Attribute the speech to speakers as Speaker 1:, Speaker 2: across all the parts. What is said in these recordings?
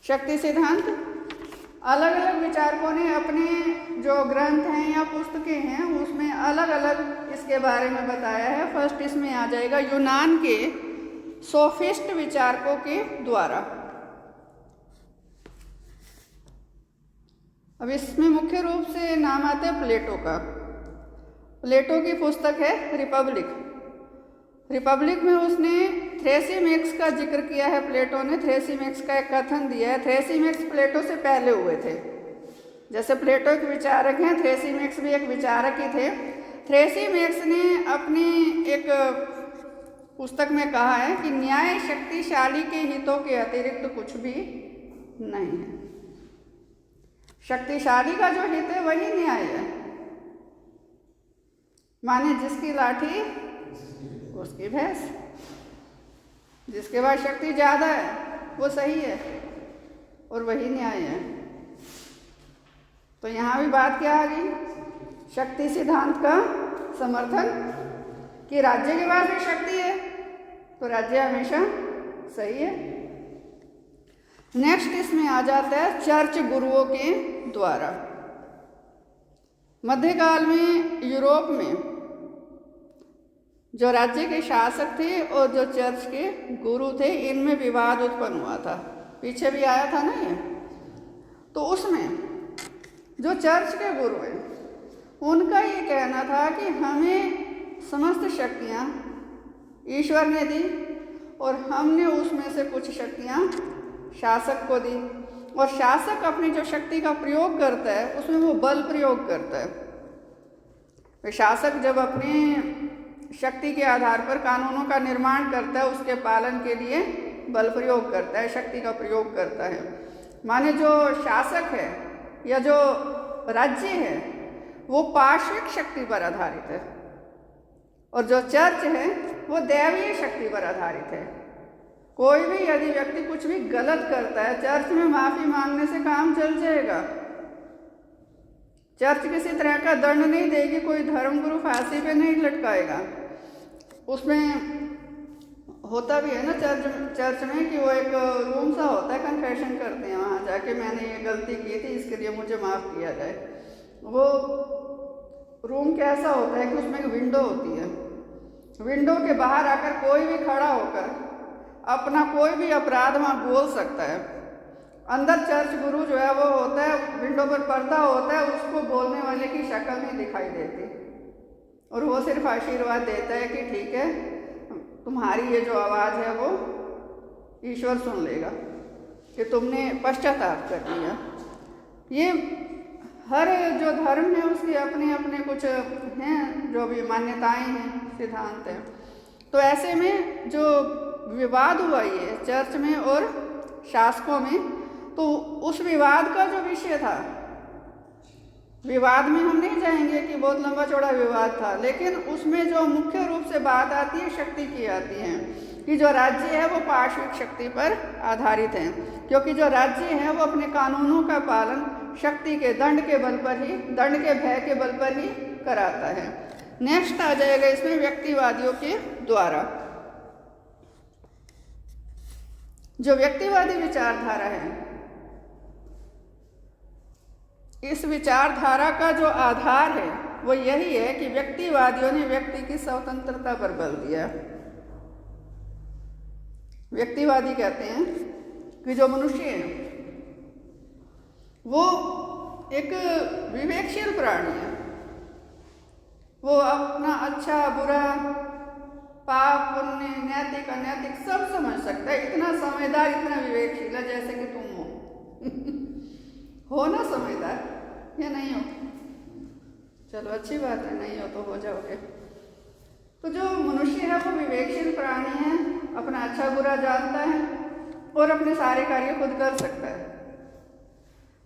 Speaker 1: शक्ति सिद्धांत अलग अलग विचारकों ने अपने जो ग्रंथ हैं या पुस्तकें हैं उसमें अलग अलग इसके बारे में बताया है। फर्स्ट इसमें आ जाएगा यूनान के सोफिस्ट विचारकों के द्वारा। अब इसमें मुख्य रूप से नाम आते हैं प्लेटो का। प्लेटो की पुस्तक है रिपब्लिक। रिपब्लिक में उसने थ्रेसिमेक्स का जिक्र किया है। प्लेटो ने थ्रेसिमेक्स का एक कथन दिया है। थ्रेसिमेक्स प्लेटो से पहले हुए थे। जैसे प्लेटो एक विचारक हैं, थ्रेसिमेक्स भी एक विचारक ही थे। थ्रेसिमेक्स ने अपनी एक पुस्तक में कहा है कि न्याय शक्तिशाली के हितों के अतिरिक्त कुछ भी नहीं है। शक्तिशाली का जो हित है वही न्याय है। माने जिसकी लाठी उसकी भैंस, जिसके पास शक्ति ज़्यादा है वो सही है और वही न्याय है। तो यहाँ भी बात क्या आ गई? शक्ति सिद्धांत का समर्थन कि राज्य के पास भी शक्ति है तो राज्य हमेशा सही है। नेक्स्ट इसमें आ जाता है चर्च गुरुओं के द्वारा। मध्यकाल में यूरोप में जो राज्य के शासक थे और जो चर्च के गुरु थे, इनमें विवाद उत्पन्न हुआ था। पीछे भी आया था ना ये। तो उसमें जो चर्च के गुरु हैं उनका ये कहना था कि हमें समस्त शक्तियाँ ईश्वर ने दी और हमने उसमें से कुछ शक्तियाँ शासक को दी, और शासक अपनी जो शक्ति का प्रयोग करता है उसमें वो बल प्रयोग करता है। शासक जब अपनी शक्ति के आधार पर कानूनों का निर्माण करता है, उसके पालन के लिए बल प्रयोग करता है, शक्ति का प्रयोग करता है। माने जो शासक है या जो राज्य है वो पार्श्विक शक्ति पर आधारित है और जो चर्च है वो दैवीय शक्ति पर आधारित है। कोई भी यदि व्यक्ति कुछ भी गलत करता है, चर्च में माफ़ी मांगने से काम चल जाएगा। चर्च किसी तरह का दंड नहीं देगी, कोई धर्मगुरु फांसी पे नहीं लटकाएगा। उसमें होता भी है ना चर्च में कि वो एक रूम सा होता है, कन्फेशन करते हैं वहाँ जाके मैंने ये गलती की थी इसके लिए मुझे माफ़ किया जाए। वो रूम कैसा होता है कि उसमें एक विंडो होती है। विंडो के बाहर आकर कोई भी खड़ा होकर अपना कोई भी अपराध वहाँ बोल सकता है। अंदर चर्च गुरु जो है वो होता है, विंडो पर पर्दा होता है, उसको बोलने वाले की शक्ल नहीं दिखाई देती और वो सिर्फ आशीर्वाद देता है कि ठीक है तुम्हारी ये जो आवाज़ है वो ईश्वर सुन लेगा कि तुमने पश्चाताप कर दिया। ये हर जो धर्म है उसके अपने अपने कुछ हैं जो भी मान्यताएं हैं, सिद्धांत हैं। तो ऐसे में जो विवाद हुआ ये चर्च में और शासकों में, तो उस विवाद का जो विषय था, विवाद में हम नहीं जाएंगे कि बहुत लंबा चौड़ा विवाद था, लेकिन उसमें जो मुख्य रूप से बात आती है शक्ति की आती है कि जो राज्य है वो पार्श्विक शक्ति पर आधारित है, क्योंकि जो राज्य है वो अपने कानूनों का पालन शक्ति के दंड के बल पर ही, दंड के भय के बल पर ही कराता है। नेक्स्ट आ जाएगा इसमें व्यक्तिवादियों के द्वारा। जो व्यक्तिवादी विचारधारा है, इस विचारधारा का जो आधार है वो यही है कि व्यक्तिवादियों ने व्यक्ति की स्वतंत्रता पर बल दिया। व्यक्तिवादी कहते हैं कि जो मनुष्य है वो एक विवेकशील प्राणी है। वो अपना अच्छा बुरा, पाप पुण्य, नैतिक अनैतिक सब समझ सकता है। इतना समझदार, इतना विवेकशील है जैसे कि तुम हो ना समझदार या नहीं हो? चलो अच्छी बात है, नहीं हो तो हो जाओगे। तो जो मनुष्य है वो विवेकशील प्राणी है, अपना अच्छा बुरा जानता है और अपने सारे कार्य खुद कर सकता है।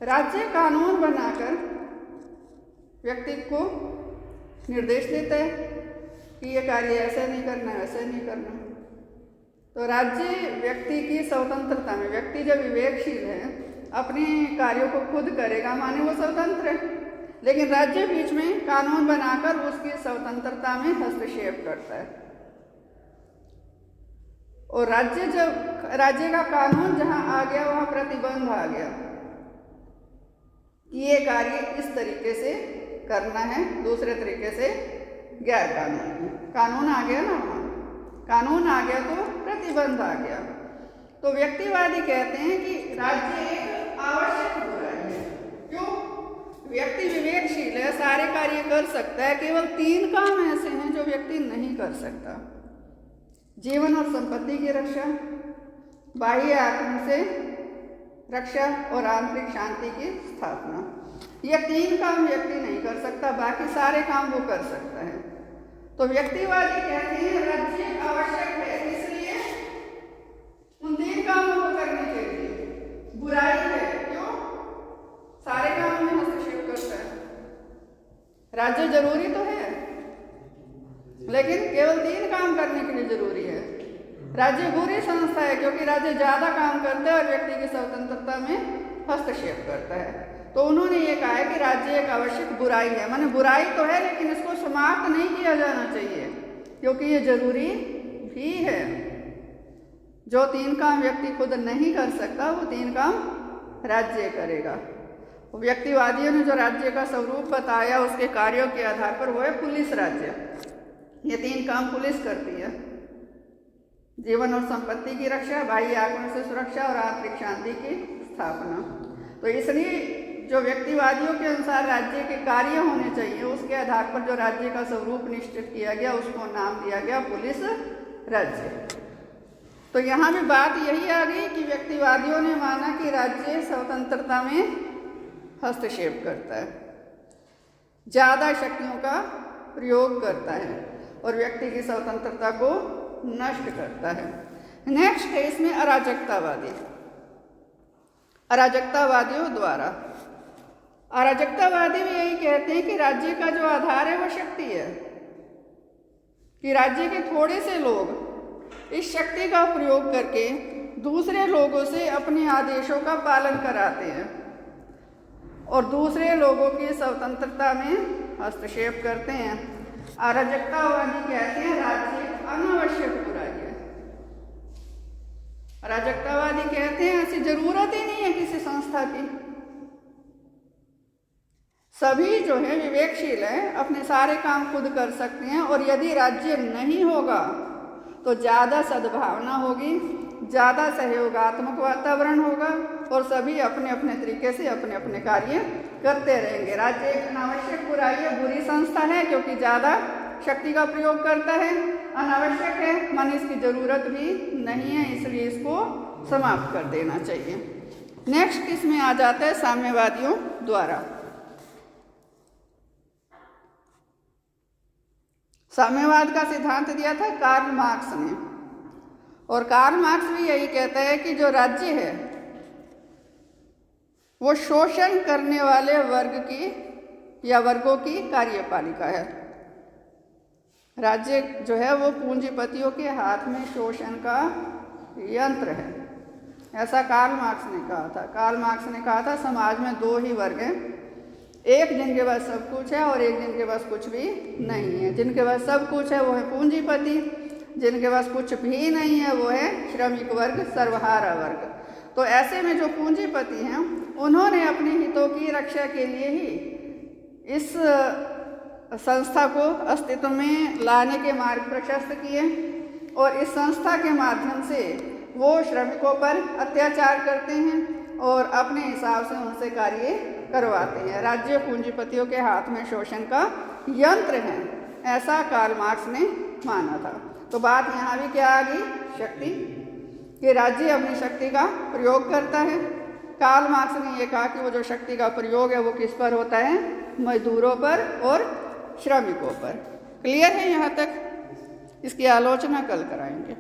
Speaker 1: राज्य कानून बनाकर व्यक्ति को निर्देश देता है कि ये कार्य ऐसे नहीं करना, वैसे नहीं करना। तो राज्य व्यक्ति की स्वतंत्रता में, व्यक्ति जब विवेकशील है अपने कार्यों को खुद करेगा, माने वो स्वतंत्र है, लेकिन राज्य बीच में कानून बनाकर उसकी स्वतंत्रता में हस्तक्षेप करता है। और राज्य का कानून जहाँ आ गया वहाँ प्रतिबंध आ गया कि ये कार्य इस तरीके से करना है, दूसरे तरीके से गैर कानूनी। कानून आ गया ना, वहाँ कानून आ गया तो प्रतिबंध आ गया। तो व्यक्तिवादी कहते हैं कि राज्य एक आवश्यक बुराई है। क्यों? व्यक्ति विवेकशील है, सारे कार्य कर सकता है, केवल 3 काम ऐसे हैं जो व्यक्ति नहीं कर सकता: जीवन और संपत्ति की रक्षा, बाह्य आक्रमण से रक्षा और आंतरिक शांति की स्थापना। ये 3 काम व्यक्ति नहीं कर सकता, बाकी सारे काम वो कर सकता है। तो व्यक्तिवादी कहते हैं राज्य आवश्यक है, इसलिए उन 3 कामों को करने के लिए बुराई है। क्यों? सारे कामों में हस्तक्षेप करता है। राज्य जरूरी तो है, लेकिन केवल 3 काम करने के लिए जरूरी है। राज्य बुरी संस्था है क्योंकि राज्य ज्यादा काम करता है और व्यक्ति की स्वतंत्रता में हस्तक्षेप करता है। तो उन्होंने ये कहा है कि राज्य एक आवश्यक बुराई है, माने बुराई तो है लेकिन इसको समाप्त नहीं किया जाना चाहिए क्योंकि ये जरूरी भी है। जो 3 काम व्यक्ति खुद नहीं कर सकता वो 3 काम राज्य करेगा। व्यक्तिवादियों ने जो राज्य का स्वरूप बताया उसके कार्यों के आधार पर वो है पुलिस राज्य। ये 3 काम पुलिस करती है: जीवन और संपत्ति की रक्षा, बाह्य आक्रमण से सुरक्षा और आंतरिक शांति की स्थापना। तो इसलिए जो व्यक्तिवादियों के अनुसार राज्य के कार्य होने चाहिए उसके आधार पर जो राज्य का स्वरूप निश्चित किया गया उसको नाम दिया गया पुलिस राज्य। तो यहाँ भी बात यही आ गई कि व्यक्तिवादियों ने माना कि राज्य स्वतंत्रता में हस्तक्षेप करता है, ज़्यादा शक्तियों का प्रयोग करता है और व्यक्ति की स्वतंत्रता को नष्ट करता है। नेक्स्ट है इसमें अराजकतावादियों द्वारा। अराजकतावादी भी यही कहते हैं कि राज्य का जो आधार है वो शक्ति है, कि राज्य के थोड़े से लोग इस शक्ति का प्रयोग करके दूसरे लोगों से अपने आदेशों का पालन कराते हैं और दूसरे लोगों की स्वतंत्रता में हस्तक्षेप करते हैं। अराजकतावादी कहते हैं राज्य अनावश्यक बुराई है। अराजकतावादी कहते हैं ऐसी जरूरत ही नहीं है किसी संस्था की। सभी जो है विवेकशील है, अपने सारे काम खुद कर सकते हैं और यदि राज्य नहीं होगा तो ज़्यादा सद्भावना होगी, ज़्यादा सहयोगात्मक वातावरण होगा और सभी अपने अपने तरीके से अपने अपने कार्य करते रहेंगे। राज्य एक अनावश्यक बुराई है, बुरी संस्था है क्योंकि ज़्यादा शक्ति का प्रयोग करता है, अनावश्यक है माने इसकी ज़रूरत भी नहीं है, इसलिए इसको समाप्त कर देना चाहिए। नेक्स्ट इसमें आ जाता है साम्यवादियों द्वारा। साम्यवाद का सिद्धांत दिया था कार्ल मार्क्स ने और कार्ल मार्क्स भी यही कहता है कि जो राज्य है वो शोषण करने वाले वर्ग की या वर्गों की कार्यपालिका है। राज्य जो है वो पूंजीपतियों के हाथ में शोषण का यंत्र है, ऐसा कार्ल मार्क्स ने कहा था। कार्ल मार्क्स ने कहा था समाज में 2 ही वर्ग हैं, एक जिनके पास सब कुछ है और एक जिनके पास कुछ भी नहीं है। जिनके पास सब कुछ है वो है पूंजीपति, जिनके पास कुछ भी नहीं है वो है श्रमिक वर्ग, सर्वहारा वर्ग। तो ऐसे में जो पूंजीपति हैं उन्होंने अपने हितों की रक्षा के लिए ही इस संस्था को अस्तित्व में लाने के मार्ग प्रशस्त किए और इस संस्था के माध्यम से वो श्रमिकों पर अत्याचार करते हैं और अपने हिसाब से उनसे कार्य करवाते हैं। राज्य पूंजीपतियों के हाथ में शोषण का यंत्र है, ऐसा कार्ल मार्क्स ने माना था। तो बात यहाँ भी क्या आ गई? शक्ति, कि राज्य अपनी शक्ति का प्रयोग करता है। कार्ल मार्क्स ने यह कहा कि वो जो शक्ति का प्रयोग है वो किस पर होता है? मजदूरों पर और श्रमिकों पर। क्लियर है यहाँ तक? इसकी आलोचना कल कराएंगे।